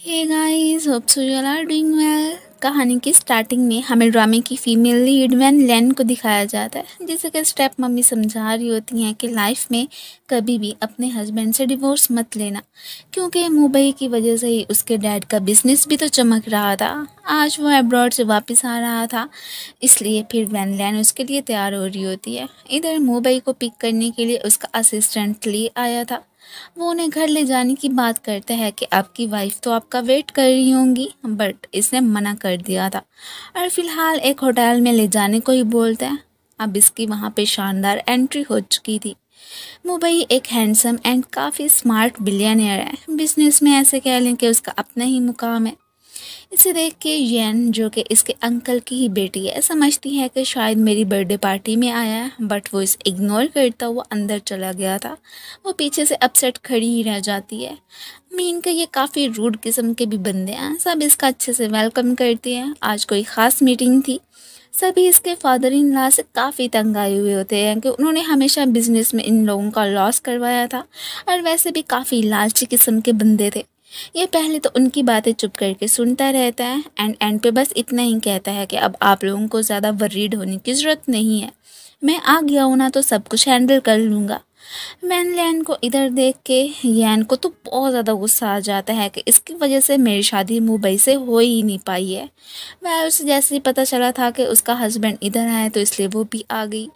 Hey guys, hope so you are doing well. कहानी की starting में हमें ड्रामे की फीमेल लीड वैन लैन को दिखाया जाता है, जैसे कि स्टेप मम्मी समझा रही होती हैं कि लाइफ में कभी भी अपने हस्बैंड से डिवोर्स मत लेना, क्योंकि मुंबई की वजह से ही उसके डैड का बिजनेस भी तो चमक रहा था। आज वो अब्रॉड से वापस आ रहा था, इसलिए फिर वैन लैन उसके लिए तैयार हो रही होती है। इधर मुंबई को पिक करने के लिए उसका असिस्टेंट ले आया था। वो उन्हें घर ले जाने की बात करता है कि आपकी वाइफ तो आपका वेट कर रही होंगी, बट इसने मना कर दिया था और फिलहाल एक होटल में ले जाने को ही बोलता है। अब इसकी वहाँ पे शानदार एंट्री हो चुकी थी। मुंबई एक हैंडसम एंड काफ़ी स्मार्ट बिलियनियर है। बिजनेस में ऐसे कह लें कि उसका अपना ही मुकाम है। इसे देख के येन, जो कि इसके अंकल की ही बेटी है, समझती है कि शायद मेरी बर्थडे पार्टी में आया है, बट वो इसे इग्नोर करता हुआ अंदर चला गया था। वो पीछे से अपसेट खड़ी ही रह जाती है। मीन के ये काफ़ी रूड किस्म के भी बंदे हैं। सब इसका अच्छे से वेलकम करते हैं। आज कोई ख़ास मीटिंग थी। सभी इसके फादर इन लॉ से काफ़ी तंग आए हुए होते हैं कि उन्होंने हमेशा बिजनेस में इन लोगों का लॉस करवाया था और वैसे भी काफ़ी लालची किस्म के बंदे थे। ये पहले तो उनकी बातें चुप करके सुनता रहता है एंड पे बस इतना ही कहता है कि अब आप लोगों को ज़्यादा वरीड होने की ज़रूरत नहीं है, मैं आ गया हूँ ना, तो सब कुछ हैंडल कर लूँगा। वैन लैन को इधर देख के यैन को तो बहुत ज़्यादा गुस्सा आ जाता है कि इसकी वजह से मेरी शादी मुंबई से हो ही नहीं पाई है। वह उसे जैसे ही पता चला था कि उसका हस्बैंड इधर आया तो इसलिए वो भी आ गई।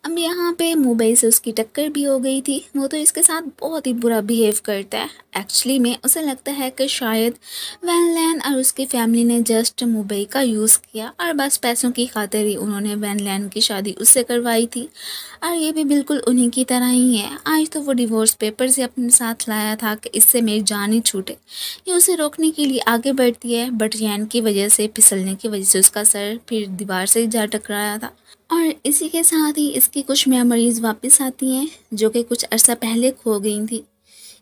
अब यहाँ पे मुंबई से उसकी टक्कर भी हो गई थी। वो तो इसके साथ बहुत ही बुरा बिहेव करता है। एक्चुअली में उसे लगता है कि शायद वैन लैन और उसकी फैमिली ने जस्ट मुंबई का यूज़ किया और बस पैसों की खातिर ही उन्होंने वैन लैन की शादी उससे करवाई थी। और ये भी बिल्कुल उन्हीं की तरह ही है। आज तो वो डिवोर्स पेपर्स ही अपने साथ लाया था कि इससे मेरी जान ही छूटे। ये उसे रोकने के लिए आगे बढ़ती है, बट यैन की वजह से, फिसलने की वजह से उसका सर फिर दीवार से जा टकराया था। और इसी के साथ ही इसकी कुछ मेमोरीज वापस आती हैं जो कि कुछ अर्सा पहले खो गई थी।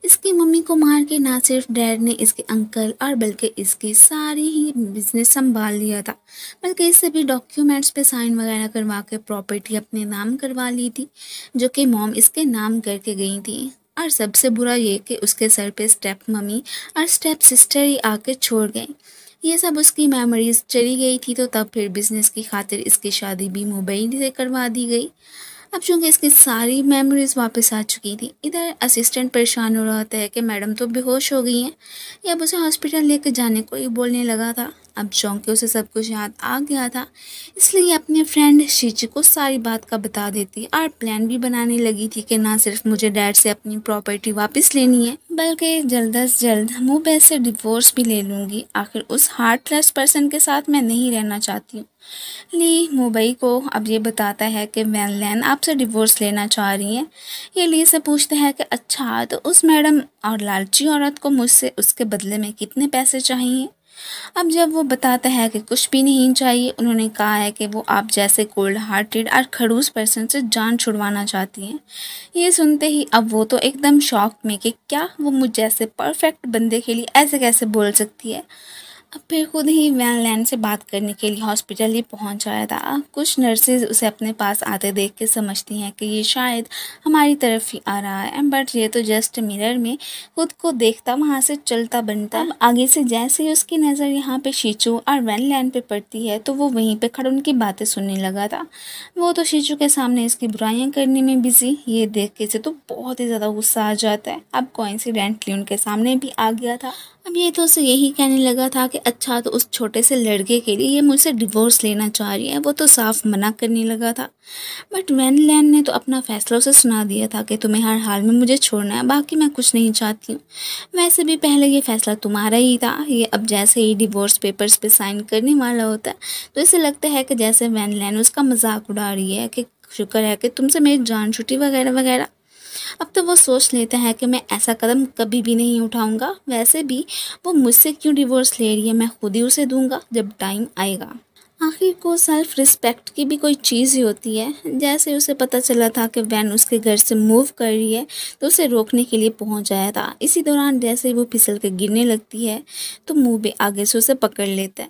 इसकी मम्मी को मार के ना सिर्फ डैड ने इसके अंकल और बल्कि इसकी सारी ही बिजनेस संभाल लिया था, बल्कि इससे भी डॉक्यूमेंट्स पे साइन वगैरह करवा के प्रॉपर्टी अपने नाम करवा ली थी, जो कि मॉम इसके नाम करके गई थी। और सबसे बुरा ये कि उसके सर पे स्टेप मम्मी और स्टेप सिस्टर ही आके छोड़ गई। ये सब उसकी मेमोरीज चली गई थी, तो तब फिर बिजनेस की खातिर इसकी शादी भी मुंबई से करवा दी गई। अब चूंकि इसकी सारी मेमोरीज वापस आ चुकी थी, इधर असिस्टेंट परेशान हो रहा होता है कि मैडम तो बेहोश हो गई हैं। ये अब उसे हॉस्पिटल लेकर जाने को ही बोलने लगा था। अब चौंक के उसे सब कुछ याद आ गया था, इसलिए अपने फ्रेंड शीची को सारी बात का बता देती और प्लान भी बनाने लगी थी कि ना सिर्फ मुझे डैड से अपनी प्रॉपर्टी वापस लेनी है, बल्कि जल्द से जल्द मुंबई से डिवोर्स भी ले लूँगी। आखिर उस हार्टलेस पर्सन के साथ मैं नहीं रहना चाहती हूँ। ली मुंबई को अब ये बताता है कि वैन लैन आपसे डिवोर्स लेना चाह रही हैं। ये ली से पूछता है कि अच्छा, तो उस मैडम और लालची औरत को मुझसे उसके बदले में कितने पैसे चाहिए। अब जब वो बताता है कि कुछ भी नहीं चाहिए, उन्होंने कहा है कि वो आप जैसे कोल्ड हार्टेड और खड़ूस पर्सन से जान छुड़वाना चाहती हैं। ये सुनते ही अब वो तो एकदम शॉक में कि क्या वो मुझ जैसे परफेक्ट बंदे के लिए ऐसे कैसे बोल सकती है। अब फिर खुद ही वैन लैन से बात करने के लिए हॉस्पिटल ही पहुंच आया था। कुछ नर्सेज उसे अपने पास आते देख के समझती हैं कि ये शायद हमारी तरफ ही आ रहा है, बट ये तो जस्ट मिरर में खुद को देखता वहां से चलता बनता। अब आगे से जैसे ही उसकी नज़र यहाँ पे शीचू और वैन लैन पे पड़ती है, तो वो वहीं पे खड़े उनकी बातें सुनने लगा था। वो तो शीचू के सामने इसकी बुराइयां करने में बिजी। ये देख के से तो बहुत ही ज़्यादा गुस्सा आ जाता है। अब कोइंसिडेंटली उनके सामने भी आ गया था। अब ये तो उसे यही कहने लगा था कि अच्छा, तो उस छोटे से लड़के के लिए ये मुझसे डिवोर्स लेना चाह रही है। वो तो साफ मना करने लगा था, बट वैन लैन ने तो अपना फैसला उसे सुना दिया था कि तुम्हें हर हाल में मुझे छोड़ना है, बाकी मैं कुछ नहीं चाहती हूँ। वैसे भी पहले ये फैसला तुम्हारा ही था। ये अब जैसे ही डिवोर्स पेपर्स पे साइन करने वाला होता है, तो इसे लगता है कि जैसे वैन लैन उसका मजाक उड़ा रही है कि शुक्र है कि तुमसे मेरी जान छुट्टी वगैरह वगैरह। अब तो वो सोच लेता है कि मैं ऐसा कदम कभी भी नहीं उठाऊंगा। वैसे भी वो मुझसे क्यों डिवोर्स ले रही है, मैं खुद ही उसे दूंगा जब टाइम आएगा। आखिर को सेल्फ रिस्पेक्ट की भी कोई चीज़ ही होती है। जैसे उसे पता चला था कि वैन उसके घर से मूव कर रही है, तो उसे रोकने के लिए पहुंच आया था। इसी दौरान जैसे ही वो फिसल के गिरने लगती है, तो मुंह भी आगे से उसे पकड़ लेता है।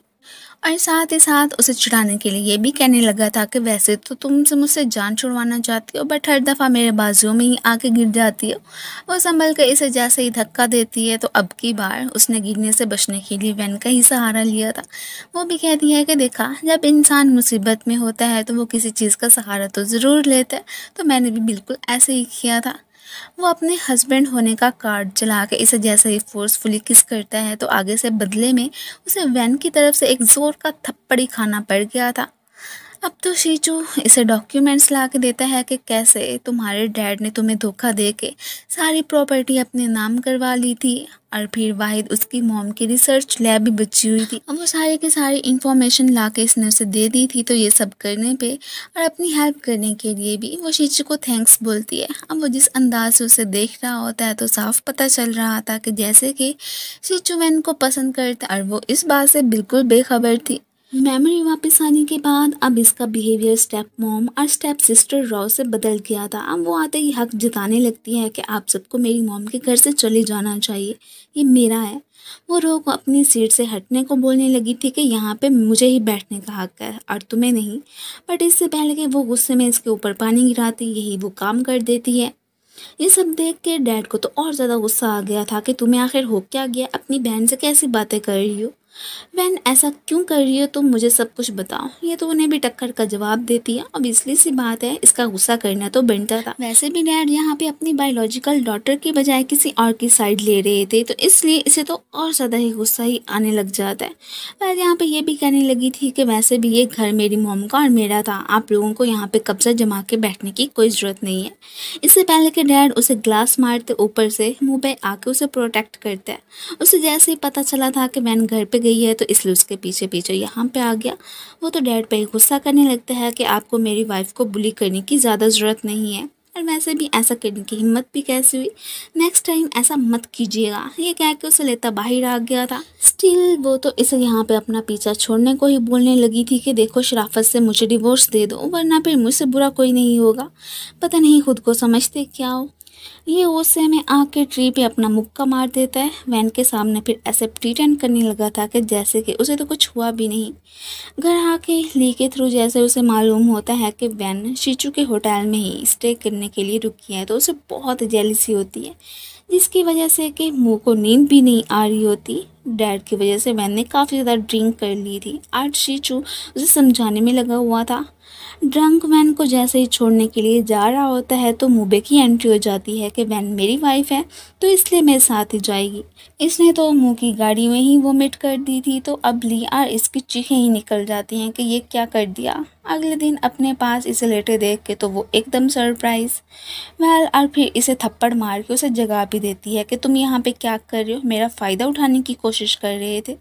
और साथ ही साथ उसे चिढ़ाने के लिए ये भी कहने लगा था कि वैसे तो तुमसे मुझसे जान छुड़वाना चाहती हो, बट हर दफ़ा मेरे बाजुओं में ही आके गिर जाती हो। वो संभल कर इसे जैसे ही धक्का देती है तो अब की बार उसने गिरने से बचने के लिए वैन का ही सहारा लिया था। वो भी कहती है कि देखा, जब इंसान मुसीबत में होता है तो वो किसी चीज़ का सहारा तो ज़रूर लेता है, तो मैंने भी बिल्कुल ऐसे ही किया था। वो अपने हस्बैंड होने का कार्ड चला के इसे जैसे ही फोर्सफुली किस करता है तो आगे से बदले में उसे वैन की तरफ से एक जोर का थप्पड़ ही खाना पड़ गया था। अब तो शीचू इसे डॉक्यूमेंट्स ला के देता है कि कैसे तुम्हारे डैड ने तुम्हें धोखा दे के सारी प्रॉपर्टी अपने नाम करवा ली थी, और फिर वाहिद उसकी मॉम की रिसर्च लैब भी बची हुई थी। अब वो सारी की सारी इंफॉर्मेशन ला के इसने उसे दे दी थी। तो ये सब करने पे और अपनी हेल्प करने के लिए भी वो शीचू को थैंक्स बोलती है। अब वो जिस अंदाज से उसे देख रहा होता है तो साफ पता चल रहा था कि जैसे कि शीचू वैन को पसंद करता, और वो इस बात से बिल्कुल बेखबर थी। मेमोरी वापस आने के बाद अब इसका बिहेवियर स्टेप मॉम और स्टेप सिस्टर रॉ से बदल गया था। अब वो आते ही हक जताने लगती है कि आप सबको मेरी मॉम के घर से चले जाना चाहिए, ये मेरा है। वो रो को अपनी सीट से हटने को बोलने लगी थी कि यहाँ पे मुझे ही बैठने का हक है और तुम्हें नहीं, बट इससे पहले कि वो गुस्से में इसके ऊपर पानी गिराती यही वो काम कर देती है। ये सब देख के डैड को तो और ज़्यादा गुस्सा आ गया था कि तुम्हें आखिर हो क्या गया, अपनी बहन से कैसी बातें कर रही हो, बहन ऐसा क्यों कर रही हो तुम, मुझे सब कुछ बताओ। ये तो उन्हें भी टक्कर का जवाब देती है। अब इसलिए सी बात है, इसका गुस्सा करना तो बनता था। वैसे भी डैड यहाँ पे अपनी बायोलॉजिकल डॉटर की बजाय किसी और की साइड ले रहे थे, तो इसलिए इसे तो और ज़्यादा ही गुस्सा ही आने लग जाता है। पर यहाँ पे ये भी कहने लगी थी कि वैसे भी ये घर मेरी मॉम का और मेरा था, आप लोगों को यहाँ पे कब्जा जमा के बैठने की कोई ज़रूरत नहीं है। इससे पहले कि डैड उसे ग्लास मारते ऊपर से मुँह पे आके उसे प्रोटेक्ट करता है। उसे जैसे ही पता चला था कि वैन घर पे गई है तो इसलिए उसके पीछे पीछे यहाँ पे आ गया। वो तो डैड पे गुस्सा करने लगता है कि आपको मेरी वाइफ को बुली करने की ज़्यादा ज़रूरत नहीं है, और वैसे भी ऐसा करने की हिम्मत भी कैसी हुई, नेक्स्ट टाइम ऐसा मत कीजिएगा, ये कह के उसे लेता बाहर आ गया था। स्टिल वो तो इसे यहाँ पे अपना पीछा छोड़ने को ही बोलने लगी थी कि देखो शराफत से मुझे डिवोर्स दे दो, वरना फिर मुझसे बुरा कोई नहीं होगा। पता नहीं खुद को समझते क्या हो। ये गुस्से में आके ट्री पे अपना मुक्का मार देता है वैन के सामने, फिर ऐसे प्रिटेंड करने लगा था कि जैसे कि उसे तो कुछ हुआ भी नहीं। घर आके ली के थ्रू जैसे उसे मालूम होता है कि वैन शीचू के होटल में ही स्टे करने के लिए रुकी है, तो उसे बहुत जेलसी होती है, जिसकी वजह से कि मुँह को नींद भी नहीं आ रही होती। डैड की वजह से वैन ने काफ़ी ज़्यादा ड्रिंक कर ली थी। आज शीचू उसे समझाने में लगा हुआ था। ड्रंक वैन को जैसे ही छोड़ने के लिए जा रहा होता है तो मुबे की एंट्री हो जाती है कि वैन मेरी वाइफ है तो इसलिए मेरे साथ ही जाएगी। इसने तो मुंह की गाड़ी में ही वोमिट कर दी थी, तो अब ली और इसकी चीखें ही निकल जाती हैं कि ये क्या कर दिया। अगले दिन अपने पास इसे लेटे देख के तो वो एकदम सरप्राइज और फिर इसे थप्पड़ मार के उसे जगा भी देती है कि तुम यहाँ पे क्या कर रहे हो, मेरा फ़ायदा उठाने की कोशिश कर रहे थे।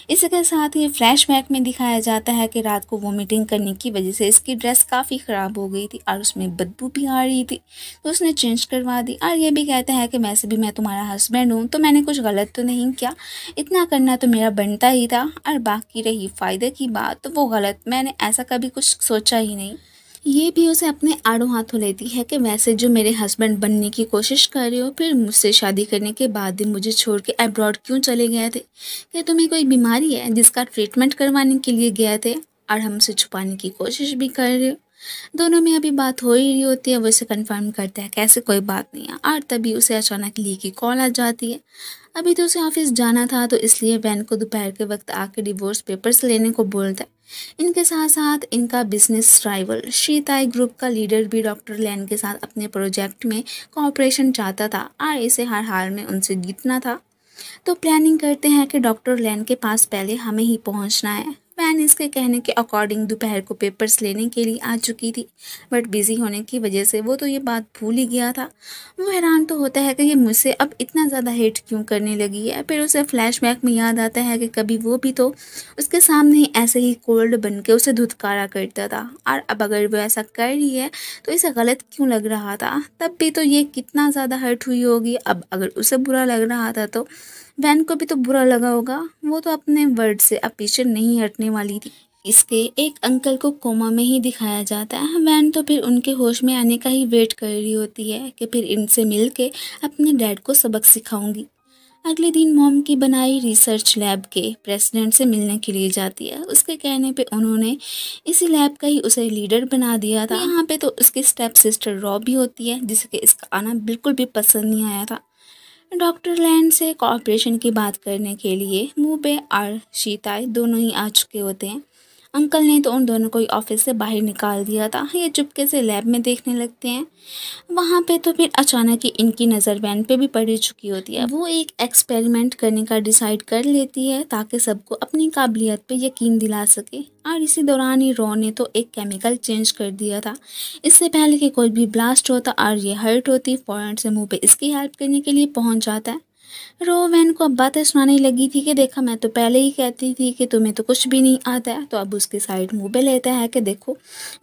इसके साथ ही फ्लैशबैक में दिखाया जाता है कि रात को वोमिटिंग करने की वजह से इसकी ड्रेस काफ़ी ख़राब हो गई थी और उसमें बदबू भी आ रही थी, तो उसने चेंज करवा दी। और ये भी कहता है कि वैसे भी मैं तुम्हारा हस्बैंड हूँ तो मैंने कुछ गलत तो नहीं किया, इतना करना तो मेरा बनता ही था। और बाकी रही फ़ायदे की बात तो वो गलत, मैंने ऐसा कभी कुछ सोचा ही नहीं। ये भी उसे अपने आड़ों हाथों लेती है कि वैसे जो मेरे हस्बैंड बनने की कोशिश कर रहे हो, फिर मुझसे शादी करने के बाद भी मुझे छोड़ के अब्रॉड क्यों चले गए थे? क्या तुम्हें कोई बीमारी है जिसका ट्रीटमेंट करवाने के लिए गए थे और हमसे छुपाने की कोशिश भी कर रहे हो? दोनों में अभी बात हो ही रही होती है, वो इसे कन्फर्म करता है कैसे कोई बात नहीं है। और तभी उसे अचानक ली की कॉल आ जाती है। अभी तो उसे ऑफिस जाना था, तो इसलिए वैन को दोपहर के वक्त आके डिवोर्स पेपर्स लेने को बोलता है। इनके साथ साथ इनका बिजनेस राइवल शीताई ग्रुप का लीडर भी डॉक्टर लैन के साथ अपने प्रोजेक्ट में कोऑपरेशन चाहता था और इसे हर हाल में उनसे जीतना था। तो प्लानिंग करते हैं कि डॉक्टर लैन के पास पहले हमें ही पहुंचना है। वैन इसके कहने के अकॉर्डिंग दोपहर को पेपर्स लेने के लिए आ चुकी थी, बट बिजी होने की वजह से वो तो ये बात भूल ही गया था। वो हैरान तो होता है कि ये मुझसे अब इतना ज़्यादा हेट क्यों करने लगी है। फिर उसे फ्लैशबैक में याद आता है कि कभी वो भी तो उसके सामने ही ऐसे ही कोल्ड बन के उसे धुतकारा करता था, और अब अगर वो ऐसा कर रही है तो इसे गलत क्यों लग रहा था। तब भी तो ये कितना ज़्यादा हर्ट हुई होगी। अब अगर उसे बुरा लग रहा था तो वैन को भी तो बुरा लगा होगा। वो तो अपने वर्ड से अब पीछे नहीं हटने वाली थी। इसके एक अंकल को कोमा में ही दिखाया जाता है। वैन तो फिर उनके होश में आने का ही वेट कर रही होती है कि फिर इनसे मिल के अपने डैड को सबक सिखाऊंगी। अगले दिन मॉम की बनाई रिसर्च लैब के प्रेसिडेंट से मिलने के लिए जाती है। उसके कहने पे उन्होंने इसी लैब का ही उसे लीडर बना दिया था। यहाँ पे तो उसकी स्टेप सिस्टर रॉ भी होती है, जिसके इसका आना बिल्कुल भी पसंद नहीं आया था। डॉक्टर लैंड से कॉपरेशन की बात करने के लिए मुबे और शीताई दोनों ही आ चुके होते हैं। अंकल ने तो उन दोनों को ही ऑफिस से बाहर निकाल दिया था। ये चुपके से लैब में देखने लगते हैं। वहाँ पे तो फिर अचानक ही इनकी नज़र वैन पे भी पड़ चुकी होती है। वो एक एक्सपेरिमेंट करने का डिसाइड कर लेती है ताकि सबको अपनी काबिलियत पे यकीन दिला सके। और इसी दौरान ही रॉ ने तो एक केमिकल चेंज कर दिया था। इससे पहले कि कोई भी ब्लास्ट होता और ये हर्ट होती, फौरन से मुँह पे इसकी हेल्प करने के लिए पहुँच जाता है। रो वैन को अब बातें सुनाने लगी थी कि देखा, मैं तो पहले ही कहती थी कि तुम्हें तो कुछ भी नहीं आता है। तो अब उसकी साइड मुँह पे लेता है कि देखो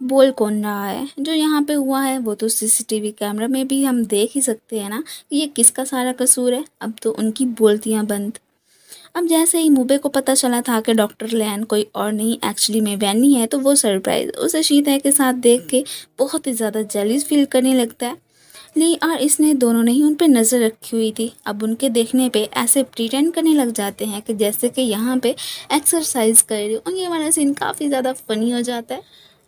बोल कौन रहा है, जो यहाँ पे हुआ है वो तो सीसीटीवी कैमरा में भी हम देख ही सकते हैं ना कि ये किसका सारा कसूर है। अब तो उनकी बोलतियाँ बंद। अब जैसे ही मुबे को पता चला था कि डॉक्टर लैन कोई और नहीं एक्चुअली में वैनी है, तो वो सरप्राइज उसे शीता के साथ देख के बहुत ही ज़्यादा जेलिस फील करने लगता है। ली और इसने दोनों ने ही उन पे नज़र रखी हुई थी। अब उनके देखने पे ऐसे प्रिटेंड करने लग जाते हैं कि जैसे कि यहाँ पे एक्सरसाइज कर रही हो। और ये वाला सीन काफ़ी ज़्यादा फ़नी हो जाता है।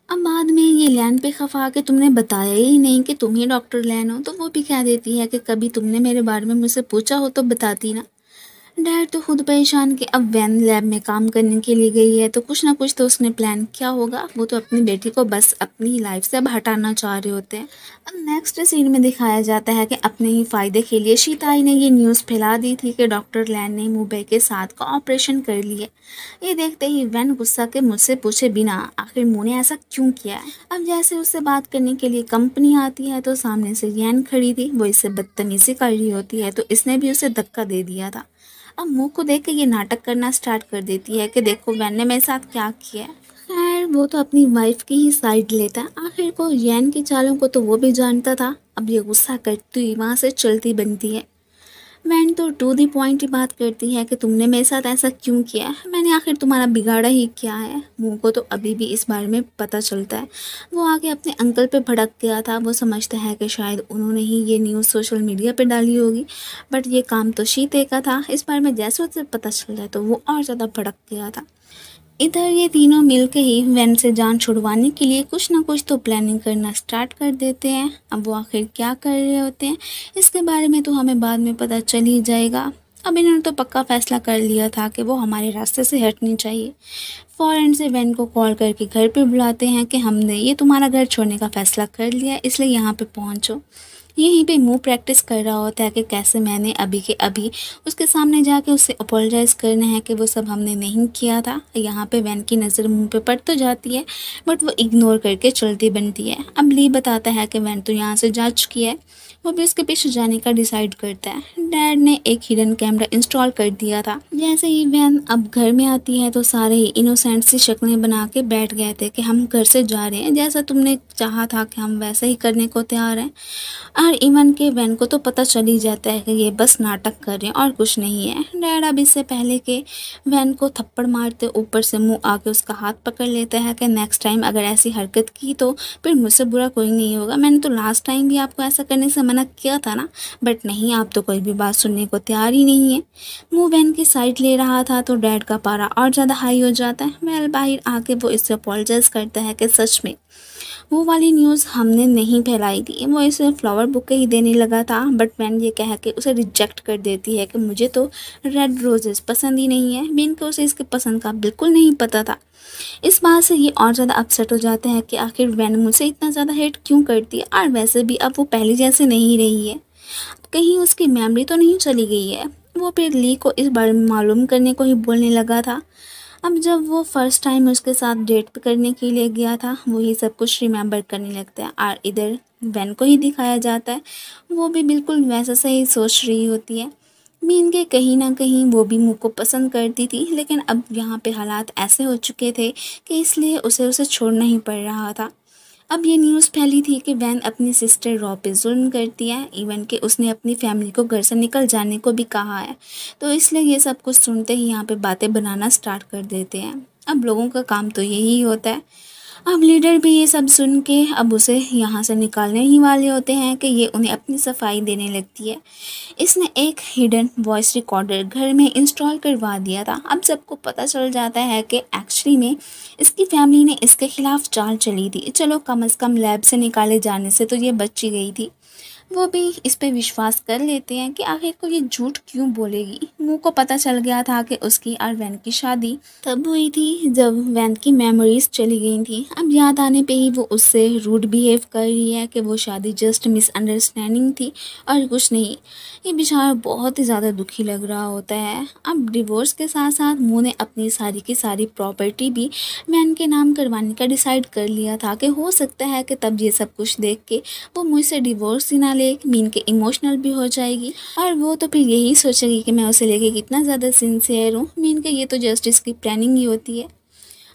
अब बाद में ये लैन पे खफा के तुमने बताया ही नहीं कि तुम ही डॉक्टर लैन हो, तो वो भी कह देती है कि कभी तुमने मेरे बारे में मुझसे पूछा हो तो बताती ना। डैड तो खुद परेशान कि अब वैन लैब में काम करने के लिए गई है तो कुछ ना कुछ तो उसने प्लान किया होगा। वो तो अपनी बेटी को बस अपनी लाइफ से अब हटाना चाह रहे होते हैं। अब नेक्स्ट सीन में दिखाया जाता है कि अपने ही फ़ायदे के लिए शीताई ने ये न्यूज़ फैला दी थी कि डॉक्टर लैन ने मुबे के साथ का ऑपरेशन कर लिया। ये देखते ही वैन गुस्सा के मुझसे पूछे बिना आखिर मुँह ने ऐसा क्यों किया है। अब जैसे उससे बात करने के लिए कंपनी आती है तो सामने से यैन खड़ी थी। वो इससे बदतमीजी कर रही होती है तो इसने भी उसे धक्का दे दिया था। अब मुँह को देख के ये नाटक करना स्टार्ट कर देती है कि देखो वैन ने मेरे साथ क्या किया है। खैर वो तो अपनी वाइफ की ही साइड लेता है। आखिर को यैन की चालों को तो वो भी जानता था। अब ये गुस्सा करती हुई वहाँ से चलती बनती है। वैन तो टू दी पॉइंट ही बात करती है कि तुमने मेरे साथ ऐसा क्यों किया है, मैंने आखिर तुम्हारा बिगाड़ा ही क्या है। मुँह को तो अभी भी इस बारे में पता चलता है। वो आगे अपने अंकल पे भड़क गया था। वो समझता है कि शायद उन्होंने ही ये न्यूज़ सोशल मीडिया पे डाली होगी, बट ये काम तो शीते का था। इस बारे में जैसे उसे पता चल रहा है तो वो और ज़्यादा भड़क गया था। इधर ये तीनों मिलके ही वैन से जान छुड़वाने के लिए कुछ ना कुछ तो प्लानिंग करना स्टार्ट कर देते हैं। अब वो आखिर क्या कर रहे होते हैं इसके बारे में तो हमें बाद में पता चल ही जाएगा। अब इन्होंने तो पक्का फैसला कर लिया था कि वो हमारे रास्ते से हटनी चाहिए। फौरन से वैन को कॉल करके घर पे बुलाते हैं कि हमने ये तुम्हारा घर छोड़ने का फ़ैसला कर लिया, इसलिए यहाँ पे पहुँचो। यहीं पे मुंह प्रैक्टिस कर रहा होता है कि कैसे मैंने अभी के अभी उसके सामने जाके उससे अपोलोजाइज़ करना है कि वो सब हमने नहीं किया था। यहाँ पे वैन की नज़र मुंह पे पड़ तो जाती है, बट वो इग्नोर करके चलती बनती है। अब ली बताता है कि वैन तो यहाँ से जा चुकी है। वो भी उसके पीछे जाने का डिसाइड करता है। डैड ने एक हिडन कैमरा इंस्टॉल कर दिया था। जैसे ही वैन अब घर में आती है तो सारे ही इनोसेंट सी शक्लें बना के बैठ गए थे कि हम घर से जा रहे हैं, जैसा तुमने चाहा था कि हम वैसा ही करने को तैयार हैं। और इवन के वैन को तो पता चल ही जाता है कि ये बस नाटक कर रहे हैं और कुछ नहीं है। डैड अब इससे पहले कि वैन को थप्पड़ मारते ऊपर से मुंह आके उसका हाथ पकड़ लेता है कि नेक्स्ट टाइम अगर ऐसी हरकत की तो फिर मुझसे बुरा कोई नहीं होगा। मैंने तो लास्ट टाइम भी आपको ऐसा करने से मना किया था ना, बट नहीं, आप तो कोई भी बात सुनने को तैयार ही नहीं है। मुँह वैन की साइड ले रहा था तो डैड का पारा और ज़्यादा हाई हो जाता है। वेल बाहर आके वो इससे अपोलोजाइज़ करता है कि सच में वो वाली न्यूज़ हमने नहीं फैलाई थी। वो इसे फ्लावर बुके ही देने लगा था, बट वैन ये कह के उसे रिजेक्ट कर देती है कि मुझे तो रेड रोजेस पसंद ही नहीं है। बीन को उसे इसके पसंद का बिल्कुल नहीं पता था। इस बात से ये और ज़्यादा अपसेट हो जाते हैं कि आखिर वैन मुझसे इतना ज़्यादा हेट क्यों करती है। और वैसे भी अब वो पहले जैसे नहीं रही है, कहीं उसकी मेमोरी तो नहीं चली गई है। वो फिर ली को इस बारे में मालूम करने को ही बोलने लगा था। अब जब वो फर्स्ट टाइम उसके साथ डेट करने के लिए गया था, वो ही सब कुछ रिमेंबर करने लगता है। और इधर वैन को ही दिखाया जाता है, वो भी बिल्कुल वैसा सही सोच रही होती है। मीन के कहीं ना कहीं वो भी मुँह को पसंद करती थी, लेकिन अब यहाँ पे हालात ऐसे हो चुके थे कि इसलिए उसे छोड़ना ही पड़ रहा था। अब ये न्यूज़ फैली थी कि वैन अपनी सिस्टर रॉ पे जुल्म करती है, इवन कि उसने अपनी फैमिली को घर से निकल जाने को भी कहा है। तो इसलिए ये सब कुछ सुनते ही यहाँ पे बातें बनाना स्टार्ट कर देते हैं। अब लोगों का काम तो यही होता है। अब लीडर भी ये सब सुन के अब उसे यहाँ से निकालने ही वाले होते हैं कि ये उन्हें अपनी सफाई देने लगती है। इसने एक हिडन वॉइस रिकॉर्डर घर में इंस्टॉल करवा दिया था। अब सबको पता चल जाता है कि एक्चुअली में इसकी फैमिली ने इसके खिलाफ चाल चली थी। चलो कम से कम लैब से निकाले जाने से तो ये बची गई थी। वो भी इस पे विश्वास कर लेते हैं कि आखिर को ये झूठ क्यों बोलेगी। मुँह को पता चल गया था कि उसकी और वैन की शादी तब हुई थी जब वैन की मेमोरीज चली गई थी। अब याद आने पे ही वो उससे रूड बिहेव कर रही है कि वो शादी जस्ट मिसअंडरस्टैंडिंग थी और कुछ नहीं। ये बेचारा बहुत ही ज़्यादा दुखी लग रहा होता है। अब डिवोर्स के साथ साथ मुँह ने अपनी सारी की सारी प्रॉपर्टी भी वैन के नाम करवाने का डिसाइड कर लिया था कि हो सकता है कि तब ये सब कुछ देख के वो मुझसे डिवोर्स ही ना ले। मीन के इमोशनल भी हो जाएगी और वो तो फिर यही सोचेगी कि मैं उसे लेके कितना ज़्यादा सिंसियर हूँ। मीन के ये तो जस्टिस की प्लानिंग ही होती है।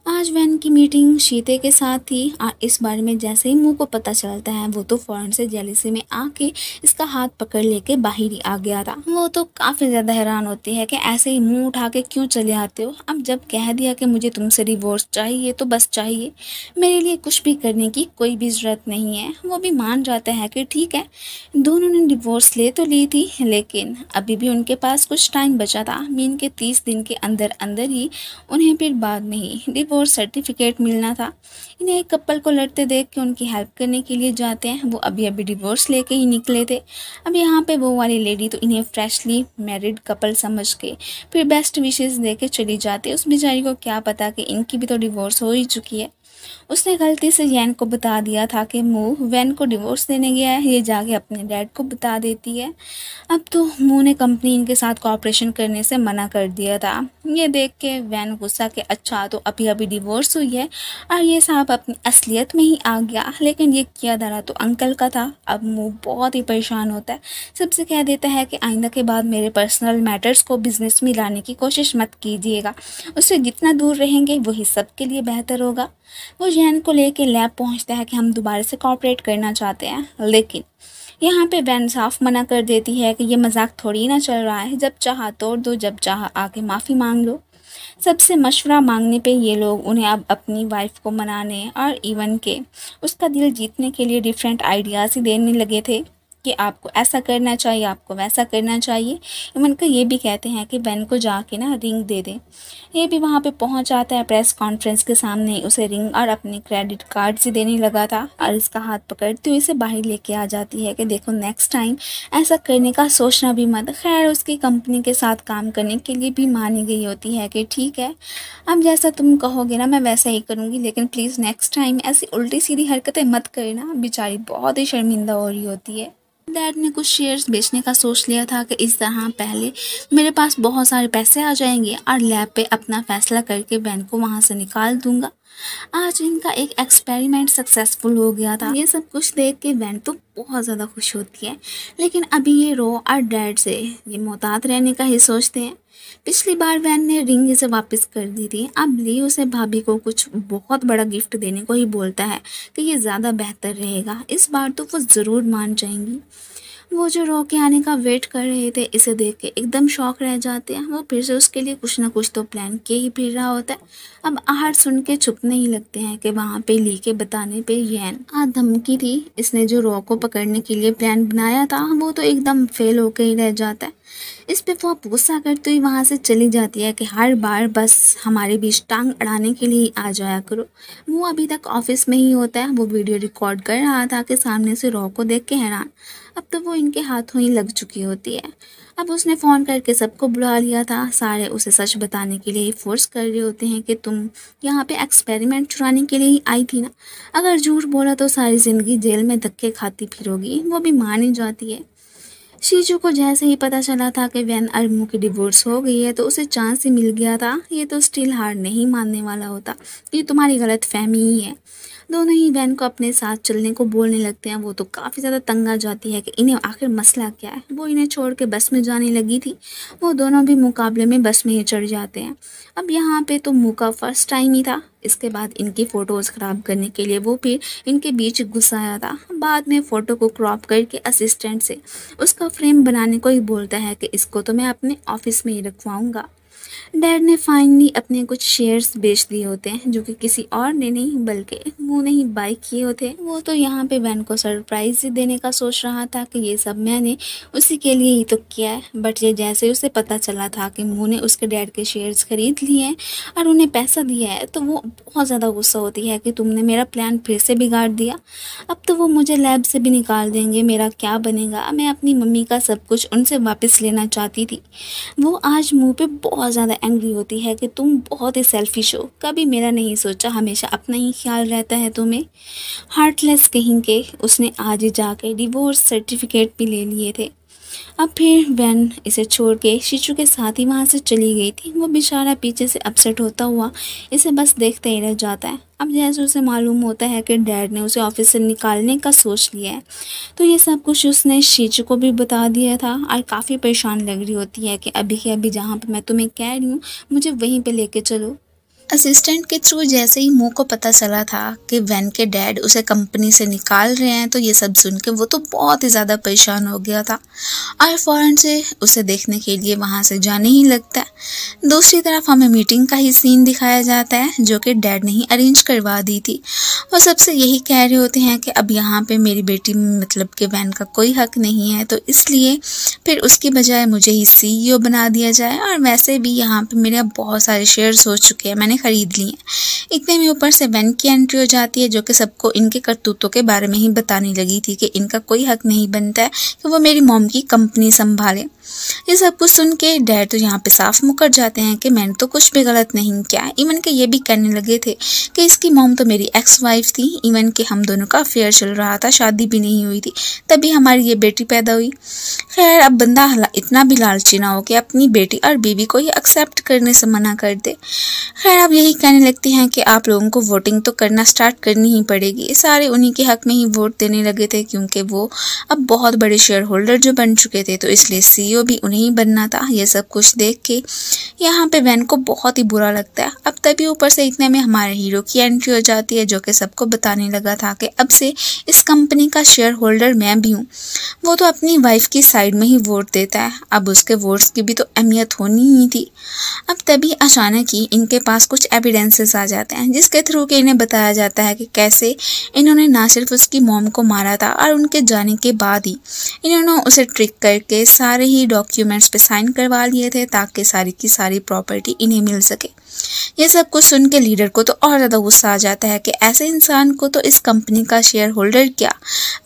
आज वैन की मीटिंग शीते के साथ थी और इस बारे में जैसे ही मुँह को पता चलता है वो तो फ़ौरन से जेलिसी में आके इसका हाथ पकड़ लेके बाहर ही आ गया था। वो तो काफ़ी ज़्यादा हैरान होती है कि ऐसे ही मुंह उठा के क्यों चले आते हो। अब जब कह दिया कि मुझे तुमसे डिवोर्स चाहिए तो बस चाहिए, मेरे लिए कुछ भी करने की कोई भी ज़रूरत नहीं है। वो भी मान जाता है कि ठीक है, दोनों ने डिवोर्स ले तो ली थी लेकिन अभी भी उनके पास कुछ टाइम बचा था। मीन के 30 दिन के अंदर अंदर ही उन्हें फिर बाद में ही डिवोर्स सर्टिफिकेट मिलना था। इन्हें एक कपल को लड़ते देख के उनकी हेल्प करने के लिए जाते हैं। वो अभी अभी डिवोर्स लेके ही निकले थे। अब यहाँ पे वो वाली लेडी तो इन्हें फ्रेशली मैरिड कपल समझ के फिर बेस्ट विशेस दे के चली जाती है। उस बेचारी को क्या पता कि इनकी भी तो डिवोर्स हो ही चुकी है। उसने गलती से यैन को बता दिया था कि मूह वैन को डिवोर्स देने गया है। ये जाके अपने डैड को बता देती है। अब तो मूह ने कंपनी इनके साथ कॉपरेशन करने से मना कर दिया था। ये देख के वैन गुस्सा के अच्छा तो अभी अभी डिवोर्स हुई है और ये साहब अपनी असलियत में ही आ गया। लेकिन ये किया धरा तो अंकल का था। अब मूह बहुत ही परेशान होता है। सबसे कह देता है कि आइंदा के बाद मेरे पर्सनल मैटर्स को बिजनेस में लाने की कोशिश मत कीजिएगा। उससे जितना दूर रहेंगे वही सबके लिए बेहतर होगा। वो जैन को लेके लैब पहुंचता है कि हम दोबारा से कॉपरेट करना चाहते हैं, लेकिन यहाँ पे वैन साफ मना कर देती है कि ये मजाक थोड़ी ना चल रहा है। जब चाहा तोड़ दो, जब चाहा आके माफ़ी मांग लो। सबसे मशवरा मांगने पे ये लोग उन्हें अब अपनी वाइफ को मनाने और इवन के उसका दिल जीतने के लिए डिफरेंट आइडियाज़ ही देने लगे थे कि आपको ऐसा करना चाहिए, आपको वैसा करना चाहिए। इवन का ये भी कहते हैं कि वैन को जाके ना रिंग दे दें। ये भी वहाँ पे पहुँच जाता है। प्रेस कॉन्फ्रेंस के सामने उसे रिंग और अपने क्रेडिट कार्ड से देने लगा था और इसका हाथ पकड़ते हुए इसे बाहर लेके आ जाती है कि देखो नेक्स्ट टाइम ऐसा करने का सोचना भी मत। खैर उसकी कंपनी के साथ काम करने के लिए भी मानी गई होती है कि ठीक है, अब जैसा तुम कहोगे ना मैं वैसा ही करूँगी, लेकिन प्लीज़ नेक्स्ट टाइम ऐसी उल्टी सीधी हरकतें मत करना। बेचारी बहुत ही शर्मिंदा हो रही होती है। डैड ने कुछ शेयर्स बेचने का सोच लिया था कि इस तरह पहले मेरे पास बहुत सारे पैसे आ जाएंगे और लैब पे अपना फैसला करके वैन को वहाँ से निकाल दूंगा। आज इनका एक एक्सपेरिमेंट सक्सेसफुल हो गया था। ये सब कुछ देख के वैन तो बहुत ज़्यादा खुश होती है, लेकिन अभी ये रो और डैड से ये मोहतात रहने का ही सोचते हैं। पिछली बार वैन ने रिंग इसे वापस कर दी थी। अब ली उसे भाभी को कुछ बहुत बड़ा गिफ्ट देने को ही बोलता है कि ये ज़्यादा बेहतर रहेगा। इस बार तो वो ज़रूर मान जाएंगी। वो जो रो के आने का वेट कर रहे थे इसे देख के एकदम शॉक रह जाते हैं। वो फिर से उसके लिए कुछ ना कुछ तो प्लान किए ही फिर रहा होता है। अब आहट सुन के छुपने ही लगते हैं कि वहाँ पे ली के बताने पे यैन धमकी थी। इसने जो रो को पकड़ने के लिए प्लान बनाया था वो तो एकदम फेल होके ही रह जाता है। इस पे वो गुस्सा करते हुए वहाँ से चली जाती है कि हर बार बस हमारे बीच टांग अड़ाने के लिए आ जाया करो। वो अभी तक ऑफिस में ही होता है। वो वीडियो रिकॉर्ड कर रहा था कि सामने से रो को देख के हैरान। अब तो वो इनके हाथों ही लग चुकी होती है। अब उसने फ़ोन करके सबको बुला लिया था। सारे उसे सच बताने के लिए फोर्स कर रहे होते हैं कि तुम यहाँ पे एक्सपेरिमेंट चुराने के लिए ही आई थी ना, अगर झूठ बोला तो सारी ज़िंदगी जेल में धक्के खाती फिरोगी। वो भी मान ही जाती है। शीजू को जैसे ही पता चला था कि वैन और मूह की डिवोर्स हो गई है तो उसे चांस ही मिल गया था। ये तो स्टिल हार नहीं मानने वाला होता। ये तुम्हारी गलत फहमी ही है। दोनों ही वैन को अपने साथ चलने को बोलने लगते हैं। वो तो काफ़ी ज़्यादा तंग आ जाती है कि इन्हें आखिर मसला क्या है। वो इन्हें छोड़ के बस में जाने लगी थी। वो दोनों भी मुकाबले में बस में ही चढ़ जाते हैं। अब यहाँ पे तो मूह का फर्स्ट टाइम ही था। इसके बाद इनकी फ़ोटोज़ ख़राब करने के लिए वो फिर इनके बीच घुस आया था। बाद में फ़ोटो को क्रॉप करके असिस्टेंट से उसका फ्रेम बनाने को ही बोलता है कि इसको तो मैं अपने ऑफिस में ही रखवाऊँगा। डैड ने फाइनली अपने कुछ शेयर्स बेच दिए होते हैं, जो कि किसी और ने नहीं बल्कि मुंह ने ही बाय किए होते। वो तो यहाँ पे वैन को सरप्राइज देने का सोच रहा था कि ये सब मैंने उसी के लिए ही तो किया है, बट ये जैसे उसे पता चला था कि मुंह ने उसके डैड के शेयर्स खरीद लिए हैं और उन्हें पैसा दिया है, तो वो बहुत ज़्यादा गुस्सा होती है कि तुमने मेरा प्लान फिर से बिगाड़ दिया। अब तो वो मुझे लैब से भी निकाल देंगे, मेरा क्या बनेगा। मैं अपनी मम्मी का सब कुछ उनसे वापस लेना चाहती थी। वो आज मुंह पे बहुत ज़्यादा एंग्री होती है कि तुम बहुत ही सेल्फिश हो, कभी मेरा नहीं सोचा, हमेशा अपना ही ख्याल रहता है तुम्हें। हार्टलेस कहीं के उसने आज ही जाके डिवोर्स सर्टिफिकेट भी ले लिए थे। अब फिर वैन इसे छोड़ के शीशु के साथ ही वहाँ से चली गई थी। वो बेचारा पीछे से अपसेट होता हुआ इसे बस देखते ही रह जाता है। अब जैसे उसे मालूम होता है कि डैड ने उसे ऑफिस से निकालने का सोच लिया है, तो ये सब कुछ उसने शीशु को भी बता दिया था और काफ़ी परेशान लग रही होती है कि अभी के अभी जहाँ पर मैं तुम्हें कह रही हूँ मुझे वहीं पर लेके चलो। असिस्टेंट के थ्रू जैसे ही मुंह को पता चला था कि वैन के डैड उसे कंपनी से निकाल रहे हैं, तो ये सब सुन के वो तो बहुत ही ज़्यादा परेशान हो गया था और फ़ौरन से उसे देखने के लिए वहाँ से जाने ही लगता है। दूसरी तरफ हमें मीटिंग का ही सीन दिखाया जाता है, जो कि डैड ने ही अरेंज करवा दी थी। वो सबसे यही कह रहे होते हैं कि अब यहाँ पे मेरी बेटी मतलब कि वैन का कोई हक नहीं है, तो इसलिए फिर उसकी बजाय मुझे ही CEO बना दिया जाए। और वैसे भी यहाँ पे मेरे बहुत सारे शेयर्स हो चुके हैं, मैंने खरीद लिए। इतने में ऊपर से वैन की एंट्री हो जाती है, जो कि सबको इनके करतूतों के बारे में ही बताने लगी थी कि इनका कोई हक नहीं बनता है कि वो मेरी मॉम की कंपनी संभाले। ये सब कुछ सुन के डैड तो यहाँ पे साफ मुकर जाते हैं कि मैंने तो कुछ भी गलत नहीं किया। इवन के ये भी कहने लगे थे कि इसकी मॉम तो मेरी एक्स वाइफ थी, इवन कि हम दोनों का अफेयर चल रहा था, शादी भी नहीं हुई थी, तभी हमारी ये बेटी पैदा हुई। खैर अब बंदा इतना भी लालची ना हो कि अपनी बेटी और बीवी को ये एक्सेप्ट करने से मना कर दे। खैर अब यही कहने लगती हैं कि आप लोगों को वोटिंग तो करना स्टार्ट करनी ही पड़ेगी। सारे उन्हीं के हक में ही वोट देने लगे थे, क्योंकि वो अब बहुत बड़े शेयर होल्डर जो बन चुके थे, तो इसलिए CEO भी उन्हें ही बनना था। ये सब कुछ देख के यहाँ पे वैन को बहुत ही बुरा लगता है। अब तभी ऊपर से इतने में हमारे हीरो की एंट्री हो जाती है, जो कि सबको बताने लगा था कि अब से इस कंपनी का शेयर होल्डर मैं भी हूँ। वो तो अपनी वाइफ की साइड में ही वोट देता है, अब उसके वोट्स की भी तो अहमियत होनी ही थी। अब तभी अचानक ही इनके पास कुछ एविडेंसेस आ जाते हैं, जिसके थ्रू के इन्हें बताया जाता है कि कैसे इन्होंने ना सिर्फ उसकी मॉम को मारा था, और उनके जाने के बाद ही इन्होंने उसे ट्रिक करके सारे ही डॉक्यूमेंट्स पे साइन करवा लिए थे, ताकि सारी की सारी प्रॉपर्टी इन्हें मिल सके। ये सब कुछ सुन के लीडर को तो और ज़्यादा गुस्सा आ जाता है कि ऐसे इंसान को तो इस कंपनी का शेयर होल्डर क्या,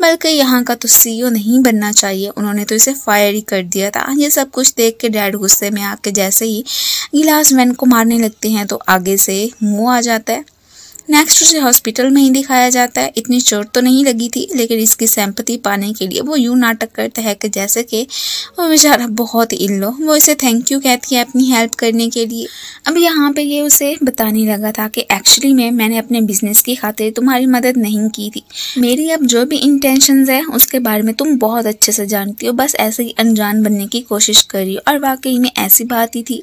बल्कि यहाँ का तो CEO नहीं बनना चाहिए, उन्होंने तो इसे फायर ही कर दिया था। ये सब कुछ देख के डैड गुस्से में आके जैसे ही गिलास वैन को मारने लगते हैं, तो आगे से मुंह आ जाता है। नेक्स्ट उसे हॉस्पिटल में ही दिखाया जाता है। इतनी चोट तो नहीं लगी थी, लेकिन इसकी सिंपैथी पाने के लिए वो यूं नाटक करता है कि जैसे कि वो बेचारा बहुत इल हो। वो इसे थैंक यू कहती है अपनी हेल्प करने के लिए। अब यहाँ पे ये उसे बताने लगा था कि एक्चुअली मैंने अपने बिजनेस की खातिर तुम्हारी मदद नहीं की थी। मेरी अब जो भी इंटेंशंस है उसके बारे में तुम बहुत अच्छे से जानती हो, बस ऐसे ही अनजान बनने की कोशिश करी, और वाकई में ऐसी बात ही थी।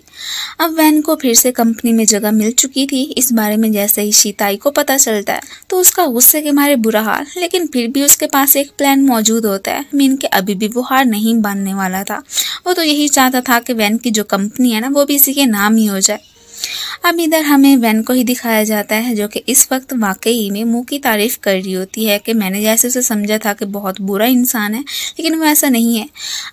अब वैन को फिर से कंपनी में जगह मिल चुकी थी। इस बारे में जैसे ही सीताई को पता चलता है तो उसका गुस्से के मारे बुरा हाल, लेकिन फिर भी उसके पास एक प्लान मौजूद होता है। मीन के अभी भी वो हार नहीं मानने वाला था। वो तो यही चाहता था कि वैन की जो कंपनी है ना, वो भी इसी के नाम ही हो जाए। अब इधर हमें वैन को ही दिखाया जाता है, जो कि इस वक्त वाकई में मुंह की तारीफ कर रही होती है कि मैंने जैसे उसे समझा था कि बहुत बुरा इंसान है, लेकिन वो ऐसा नहीं है।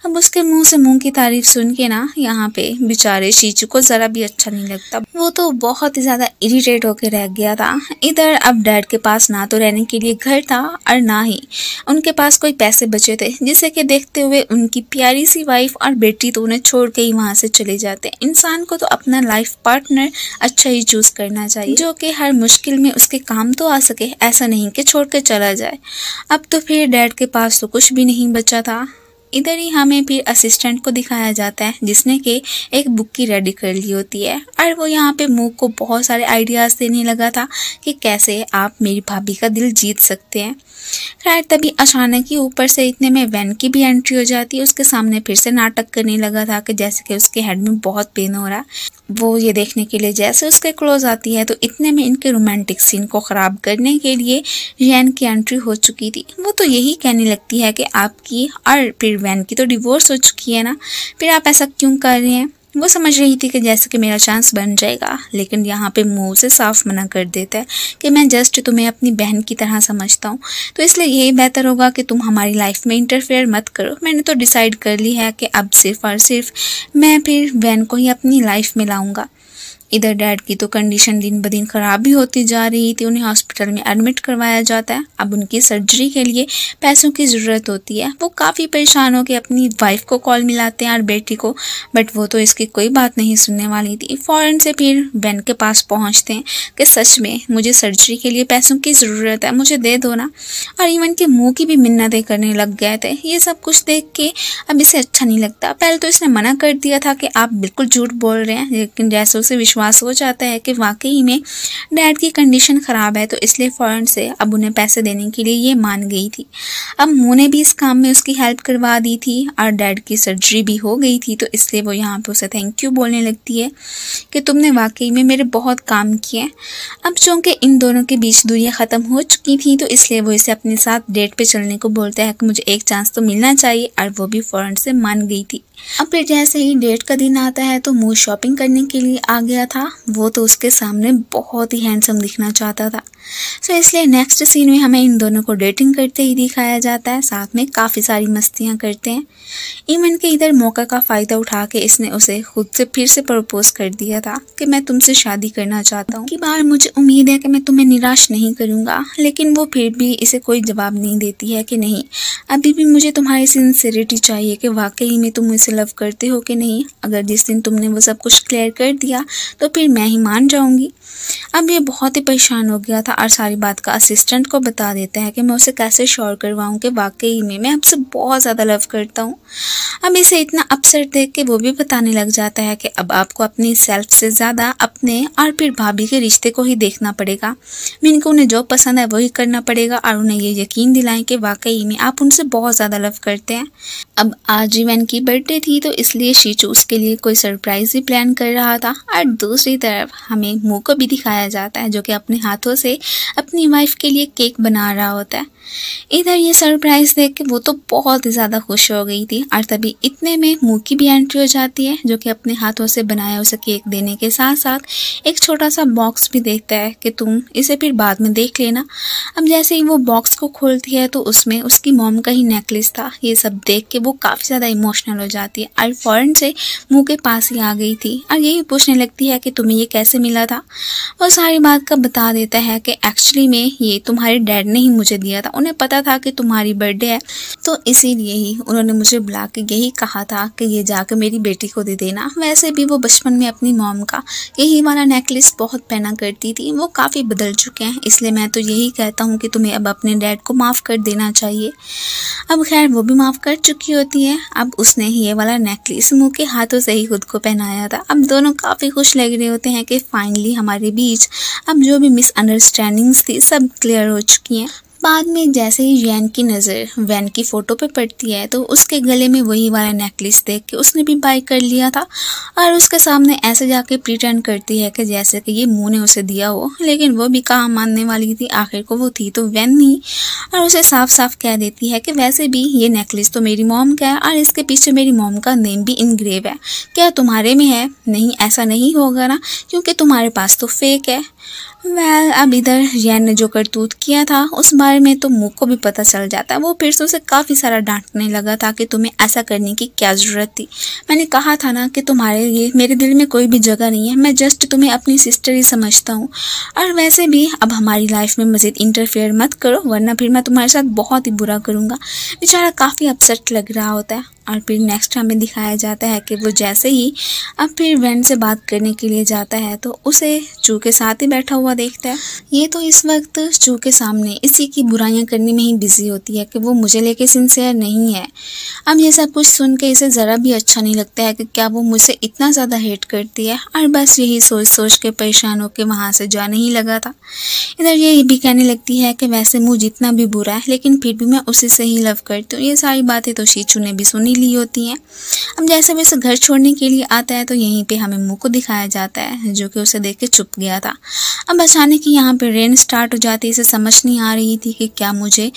अब उसके मुंह से मुंह की तारीफ सुन के ना यहाँ पे बेचारे शीचू को जरा भी अच्छा नहीं लगता। वो तो बहुत ही ज्यादा इरिटेट होकर रह गया था। इधर अब डैड के पास ना तो रहने के लिए घर था और ना ही उनके पास कोई पैसे बचे थे, जिसे कि देखते हुए उनकी प्यारी सी वाइफ और बेटी तो उन्हें छोड़ के ही वहां से चले जाते। इंसान को तो अपना लाइफ पार्टनर अच्छा ही चूज करना चाहिए, जो कि हर मुश्किल में उसके काम तो आ सके, ऐसा नहीं कि छोड़ के चला जाए। अब तो फिर डैड के पास तो कुछ भी नहीं बचा था। इधर ही हमें फिर असिस्टेंट को दिखाया जाता है, जिसने के एक बुक की रेडी कर ली होती है, और वो यहाँ पे मुंह को बहुत सारे आइडियाज देने लगा था कि कैसे आप मेरी भाभी का दिल जीत सकते हैं। खैर तभी अचानक ही ऊपर से इतने में वैन की भी एंट्री हो जाती है। उसके सामने फिर से नाटक करने लगा था कि जैसे कि उसके हेड में बहुत पेन हो रहा है। वो ये देखने के लिए जैसे उसके क्लोज आती है, तो इतने में इनके रोमांटिक सीन को ख़राब करने के लिए वैन की एंट्री हो चुकी थी। वो तो यही कहने लगती है कि आपकी और फिर वैन की तो डिवोर्स हो चुकी है ना, फिर आप ऐसा क्यों कर रहे हैं। वो समझ रही थी कि जैसे कि मेरा चांस बन जाएगा, लेकिन यहाँ पे मुंह से साफ मना कर देता है कि मैं जस्ट तुम्हें अपनी बहन की तरह समझता हूँ, तो इसलिए यही बेहतर होगा कि तुम हमारी लाइफ में इंटरफेयर मत करो। मैंने तो डिसाइड कर ली है कि अब सिर्फ और सिर्फ मैं फिर वैन को ही अपनी लाइफ में लाऊंगा। इधर डैड की तो कंडीशन दिन ब दिन ख़राब ही होती जा रही थी। उन्हें हॉस्पिटल में एडमिट करवाया जाता है। अब उनकी सर्जरी के लिए पैसों की ज़रूरत होती है। वो काफ़ी परेशान होकर अपनी वाइफ को कॉल मिलाते हैं और बेटी को, बट वो तो इसकी कोई बात नहीं सुनने वाली थी। फ़ौरन से फिर वैन के पास पहुंचते हैं कि सच में मुझे सर्जरी के लिए पैसों की ज़रूरत है, मुझे दे दो ना। और इवन के मुँह की भी मिन्नतें करने लग गए थे। ये सब कुछ देख के अब इसे अच्छा नहीं लगता। पहले तो इसने मना कर दिया था कि आप बिल्कुल झूठ बोल रहे हैं, लेकिन जैसे उसे विश्वास हो जाता है कि वाकई में डैड की कंडीशन ख़राब है, तो इसलिए फ़ौरन से अब उन्हें पैसे देने के लिए ये मान गई थी। अब मुँह ने भी इस काम में उसकी हेल्प करवा दी थी और डैड की सर्जरी भी हो गई थी, तो इसलिए वो यहाँ पे उसे थैंक यू बोलने लगती है कि तुमने वाकई में मेरे बहुत काम किए। अब चूँकि इन दोनों के बीच दूरियाँ ख़त्म हो चुकी थी, तो इसलिए वो इसे अपने साथ डेट पे चलने को बोलता है कि मुझे एक चांस तो मिलना चाहिए, और वो भी फ़ौरन से मान गई थी। अब फिर जैसे ही डेट का दिन आता है तो मुँह शॉपिंग करने के लिए आ गया था। वो तो उसके सामने बहुत ही हैंडसम दिखना चाहता था, सो इसलिए नेक्स्ट सीन में हमें इन दोनों को डेटिंग करते ही दिखाया जाता है। साथ में काफ़ी सारी मस्तियाँ करते हैं। इवन के इधर मौका का फ़ायदा उठा के इसने उसे खुद से फिर से प्रपोज कर दिया था कि मैं तुमसे शादी करना चाहता हूँ। कि बार मुझे उम्मीद है कि मैं तुम्हें निराश नहीं करूँगा, लेकिन वो फिर भी इसे कोई जवाब नहीं देती है कि नहीं, अभी भी मुझे तुम्हारी सिंसियरिटी चाहिए कि वाकई में तुम मुझसे लव करते हो कि नहीं। अगर जिस दिन तुमने वो सब कुछ क्लियर कर दिया तो फिर मैं ही मान जाऊँगी। अब ये बहुत ही परेशान हो गया था और सारी बात का असिस्टेंट को बता देता है कि मैं उसे कैसे श्योर करवाऊँ कि वाकई में मैं आपसे बहुत ज़्यादा लव करता हूँ। अब इसे इतना अपसेट देख के वो भी बताने लग जाता है कि अब आपको अपनी सेल्फ से ज़्यादा अपने और फिर भाभी के रिश्ते को ही देखना पड़ेगा। मीन को उन्हें जो पसंद है वही करना पड़ेगा और उन्हें ये यकीन दिलाएं कि वाकई में आप उनसे बहुत ज़्यादा लव करते हैं। अब आज इवन की बर्थडे थी, तो इसलिए शीचू उसके लिए कोई सरप्राइज भी प्लान कर रहा था। और दूसरी तरफ हमें मुँह को भी दिखाया जाता है जो कि अपने हाथों से अपनी वाइफ के लिए केक बना रहा होता है। इधर ये सरप्राइज देख के वो तो बहुत ही ज़्यादा खुश हो गई थी और तभी इतने में मुँह की भी एंट्री हो जाती है जो कि अपने हाथों से बनाया उसे केक देने के साथ साथ एक छोटा सा बॉक्स भी देता है कि तुम इसे फिर बाद में देख लेना। अब जैसे ही वो बॉक्स को खोलती है तो उसमें उसकी मॉम का ही नेकलेस था। ये सब देख के वो काफ़ी ज़्यादा इमोशनल हो जाती है और फ़ौरन से मुँह के पास ही आ गई थी और यही पूछने लगती है कि तुम्हें ये कैसे मिला था। वो सारी बात का बता देता है कि एक्चुअली में ये तुम्हारे डैड ने ही मुझे दिया था। उन्हें पता था कि तुम्हारी बर्थडे है, तो इसीलिए ही उन्होंने मुझे बुला के यही कहा था कि ये जाकर मेरी बेटी को दे देना। वैसे भी वो बचपन में अपनी मॉम का यही वाला नेकलेस बहुत पहना करती थी। वो काफ़ी बदल चुके हैं, इसलिए मैं तो यही कहता हूँ कि तुम्हें अब अपने डैड को माफ़ कर देना चाहिए। अब खैर वो भी माफ़ कर चुकी होती है। अब उसने ये वाला नेकलेस मुँह के हाथों से ही खुद को पहनाया था। अब दोनों काफ़ी खुश लग रहे होते हैं कि फाइनली हमारे बीच अब जो भी मिसअंडरस्टैंडिंग्स थी सब क्लियर हो चुकी हैं। बाद में जैसे ही जैन की नज़र वैन की फ़ोटो पे पड़ती है तो उसके गले में वही वाला नेकलेस देख के उसने भी बाय कर लिया था और उसके सामने ऐसे जाके प्रिटेंड करती है कि जैसे कि ये मुंह ने उसे दिया हो, लेकिन वो भी कहाँ मानने वाली थी। आखिर को वो थी तो वैन नहीं, और उसे साफ साफ कह देती है कि वैसे भी ये नेकलेस तो मेरी मॉम का है और इसके पीछे मेरी मॉम का नेम भी इनग्रेव है। क्या तुम्हारे में है? नहीं, ऐसा नहीं होगा ना, क्योंकि तुम्हारे पास तो फेक है। अब इधर जैन ने जो करतूत किया था उस बारे में तो मुँह को भी पता चल जाता है। वो फिर से उसे काफ़ी सारा डांटने लगा था कि तुम्हें ऐसा करने की क्या ज़रूरत थी। मैंने कहा था ना कि तुम्हारे लिए मेरे दिल में कोई भी जगह नहीं है। मैं जस्ट तुम्हें अपनी सिस्टर ही समझता हूँ, और वैसे भी अब हमारी लाइफ में मज़ीद इंटरफेयर मत करो, वरना फिर मैं तुम्हारे साथ बहुत ही बुरा करूँगा। बेचारा काफ़ी अपसेट लग रहा होता है। और फिर नेक्स्ट हमें दिखाया जाता है कि वो जैसे ही अब फिर वैन से बात करने के लिए जाता है तो उसे चू के साथ ही बैठा हुआ देखता है। ये तो इस वक्त चू के सामने इसी की बुराइयां करने में ही बिजी होती है कि वो मुझे लेके सिंसियर नहीं है। अब ये सब कुछ सुन के इसे ज़रा भी अच्छा नहीं लगता है कि क्या वो मुझसे इतना ज़्यादा हेट करती है, और बस यही सोच सोच के परेशान होकर वहाँ से जाने ही लगा था। इधर ये भी कहने लगती है कि वैसे मुँह जितना भी बुरा है लेकिन फिर भी मैं उसी से ही लव करती हूँ। ये सारी बातें तो शीचू ने भी सुनी ली होती हैं। अब जैसे वो इसे घर छोड़ने के लिए आता है तो यहीं पे हमें मुँह को दिखाया जाता है, जो कि उसे देख के चुप गया था। अब अचानक ही यहाँ पे रेन स्टार्ट हो जाती है। इसे समझ नहीं आ रही थी कि क्या मुझे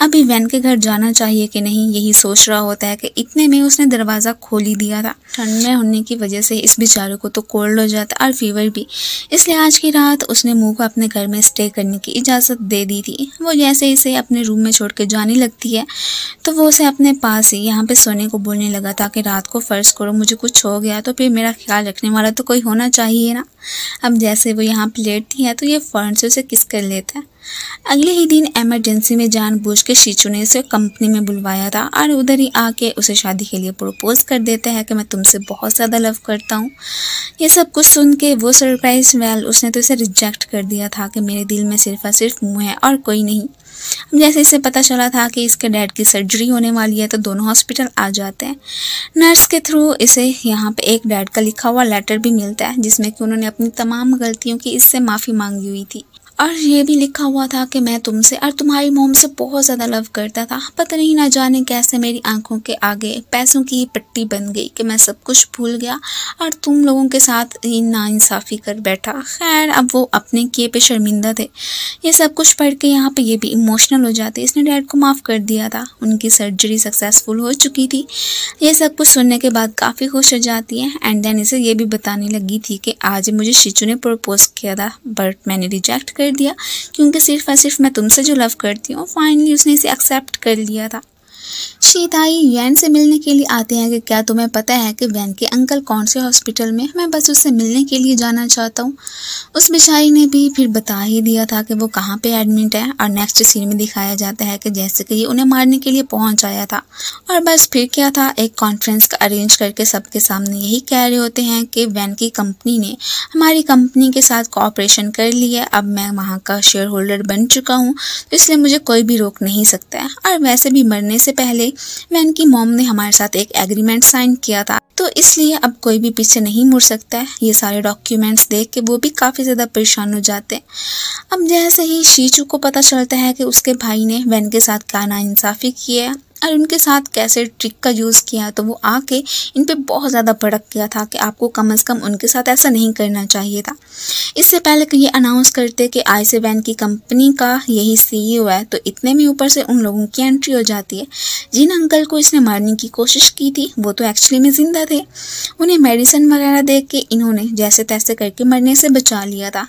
अभी वैन के घर जाना चाहिए कि नहीं। यही सोच रहा होता है कि इतने में उसने दरवाज़ा खोल ही दिया था। ठंड में होने की वजह से इस बेचारे को तो कोल्ड हो जाता और फीवर भी, इसलिए आज की रात उसने मुँह को अपने घर में स्टे करने की इजाज़त दे दी थी। वो जैसे इसे अपने रूम में छोड़ के जाने लगती है तो वो उसे अपने पास ही यहाँ पे सोने को बोलने लगा था कि रात को फ़र्ज़ करो मुझे कुछ हो गया तो फिर मेरा ख्याल रखने वाला तो कोई होना चाहिए ना। अब जैसे वो यहाँ पे लेटती है तो ये फ़ौरन से उसे किस कर लेता है। अगले ही दिन इमरजेंसी में जानबूझ के शीचू ने उसे कंपनी में बुलवाया था और उधर ही आके उसे शादी के लिए प्रपोज कर देता है कि मैं तुमसे बहुत ज़्यादा लव करता हूँ। ये सब कुछ सुन के वो सरप्राइज उसने तो इसे रिजेक्ट कर दिया था कि मेरे दिल में सिर्फ और सिर्फ मुँह है और कोई नहीं। जैसे इसे पता चला था कि इसके डैड की सर्जरी होने वाली है तो दोनों हॉस्पिटल आ जाते हैं। नर्स के थ्रू इसे यहाँ पे एक डैड का लिखा हुआ लेटर भी मिलता है जिसमें कि उन्होंने अपनी तमाम गलतियों की इससे माफ़ी मांगी हुई थी और ये भी लिखा हुआ था कि मैं तुमसे और तुम्हारी मॉम से बहुत ज़्यादा लव करता था। पता नहीं ना जाने कैसे मेरी आंखों के आगे पैसों की पट्टी बन गई कि मैं सब कुछ भूल गया और तुम लोगों के साथ ही नाइंसाफ़ी कर बैठा। खैर अब वो अपने किए पे शर्मिंदा थे। ये सब कुछ पढ़ के यहाँ पे ये भी इमोशनल हो जाते। इसने डैड को माफ़ कर दिया था, उनकी सर्जरी सक्सेसफुल हो चुकी थी। ये सब कुछ सुनने के बाद काफ़ी खुश हो जाती है एंड देन इसे ये भी बताने लगी थी कि आज मुझे शीचू ने प्रपोज किया था बट मैंने रिजेक्ट कर दिया क्योंकि सिर्फ और सिर्फ मैं तुमसे जो लव करती हूँ। फाइनली उसने इसे एक्सेप्ट कर लिया था। शीताई वैन से मिलने के लिए आते हैं कि क्या तुम्हें पता है कि वैन के अंकल कौन से हॉस्पिटल में, मैं बस उससे मिलने के लिए जाना चाहता हूँ। उस बेचारी ने भी फिर बता ही दिया था कि वो कहाँ पे एडमिट है और नेक्स्ट सीन में दिखाया जाता है कि जैसे कि ये उन्हें मारने के लिए पहुँच आया था और बस फिर क्या था, एक कॉन्फ्रेंस का अरेंज करके सबके सामने यही कह रहे होते हैं कि वैन की कंपनी ने हमारी कंपनी के साथ कोऑपरेशन कर लिया, अब मैं वहाँ का शेयर होल्डर बन चुका हूँ तो इसलिए मुझे कोई भी रोक नहीं सकता है। और वैसे भी मरने से पहले वैन की मॉम ने हमारे साथ एक एग्रीमेंट साइन किया था तो इसलिए अब कोई भी पीछे नहीं मुड़ सकता है। ये सारे डॉक्यूमेंट्स देख के वो भी काफ़ी ज़्यादा परेशान हो जाते हैं। अब जैसे ही शीचू को पता चलता है कि उसके भाई ने वैन के साथ क्या नाइंसाफ़ी की है और उनके साथ कैसे ट्रिक का यूज़ किया तो वो आके इन पे बहुत ज़्यादा भड़क गया था कि आपको कम से कम उनके साथ ऐसा नहीं करना चाहिए था। इससे पहले कि ये अनाउंस करते कि आज से वैन की कंपनी का यही सीईओ है तो इतने में ऊपर से उन लोगों की एंट्री हो जाती है। जिन अंकल को इसने मारने की कोशिश की थी वो तो एक्चुअली में ज़िंदा थे। उन्हें मेडिसिन वगैरह देख के इन्होंने जैसे तैसे करके मरने से बचा लिया था।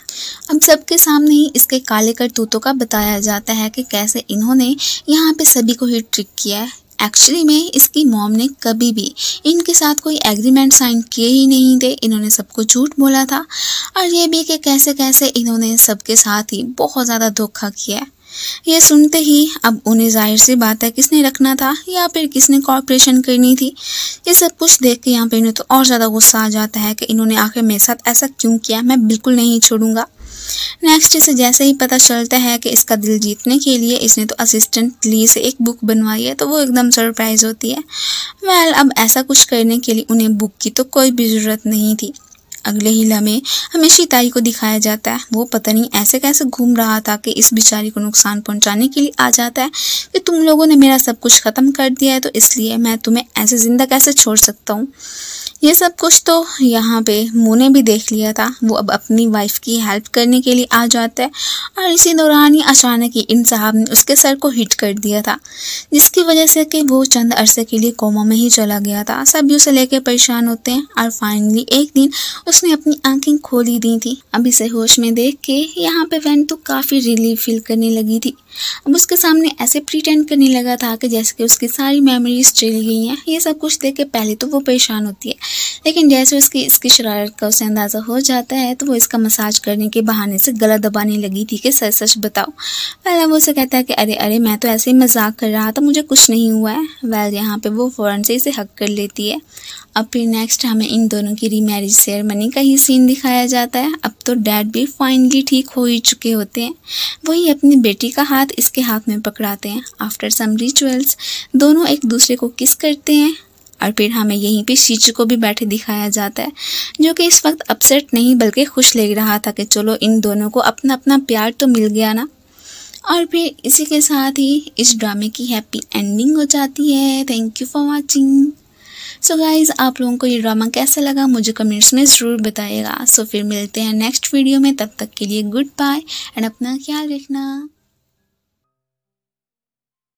अब सबके सामने ही इसके काले करतूतों का बताया जाता है कि कैसे इन्होंने यहाँ पे सभी को ही ट्रिक किया है। एक्चुअली में इसकी मॉम ने कभी भी इनके साथ कोई एग्रीमेंट साइन किए ही नहीं थे। इन्होंने सबको झूठ बोला था और ये भी कि कैसे कैसे इन्होंने सबके साथ ही बहुत ज़्यादा धोखा किया है। ये सुनते ही अब उन्हें जाहिर सी बात है किसने रखना था या फिर किसने कॉर्पोरेशन करनी थी। ये सब कुछ देख के यहाँ पे इन्हें तो और ज़्यादा गुस्सा आ जाता है कि इन्होंने आखिर मेरे साथ ऐसा क्यों किया, मैं बिल्कुल नहीं छोड़ूंगा। नेक्स्ट इसे जैसे ही पता चलता है कि इसका दिल जीतने के लिए इसने तो असिस्टेंट ली से एक बुक बनवाई है तो वो एकदम सरप्राइज होती है। वेल अब ऐसा कुछ करने के लिए उन्हें बुक की तो कोई भी ज़रूरत नहीं थी। अगले ही लम्हे हमें शीताई को दिखाया जाता है। वो पता नहीं ऐसे कैसे घूम रहा था कि इस बेचारी को नुकसान पहुंचाने के लिए आ जाता है कि तुम लोगों ने मेरा सब कुछ ख़त्म कर दिया है तो इसलिए मैं तुम्हें ऐसे ज़िंदा कैसे छोड़ सकता हूँ। ये सब कुछ तो यहाँ पे मुँह ने भी देख लिया था। वो अब अपनी वाइफ की हेल्प करने के लिए आ जाता है और इसी दौरान ही अचानक ही इन साहब ने उसके सर को हिट कर दिया था जिसकी वजह से कि वो चंद अरसे के लिए कोमा में ही चला गया था। सभी उसे लेके परेशान होते हैं और फाइनली एक दिन उसने अपनी आंखें खोल ही दी थी। अब इसे होश में देख के यहाँ पे वैन तो काफ़ी रिलीफ फील करने लगी थी। अब उसके सामने ऐसे प्रिटेंड करने लगा था कि जैसे कि उसकी सारी मेमोरीज चली गई हैं। ये सब कुछ देख के पहले तो वो परेशान होती है लेकिन जैसे इसकी शरारत का उसे अंदाज़ा हो जाता है तो वो इसका मसाज करने के बहाने से गला दबाने लगी थी कि सच सच बताओ। पहले वो उसे कहता है कि अरे अरे मैं तो ऐसे ही मजाक कर रहा था, मुझे कुछ नहीं हुआ है। वेल यहाँ पे वो फ़ौरन से इसे हक कर लेती है। अब फिर नेक्स्ट हमें इन दोनों की रीमैरिज सेरेमनी का ही सीन दिखाया जाता है। अब तो डैड भी फाइनली ठीक हो ही चुके होते हैं। वही अपनी बेटी का हाथ इसके हाथ में पकड़ाते हैं। आफ्टर सम रिचुअल्स दोनों एक दूसरे को किस करते हैं और फिर हमें यहीं पे शीचू को भी बैठे दिखाया जाता है जो कि इस वक्त अपसेट नहीं बल्कि खुश लग रहा था कि चलो इन दोनों को अपना अपना प्यार तो मिल गया ना। और फिर इसी के साथ ही इस ड्रामे की हैप्पी एंडिंग हो जाती है। Thank you for watching. So guys, आप लोगों को ये ड्रामा कैसा लगा मुझे कमेंट्स में ज़रूर बताइएगा। सो फिर मिलते हैं नेक्स्ट वीडियो में, तब तक के लिए गुड बाय एंड अपना ख्याल रखना।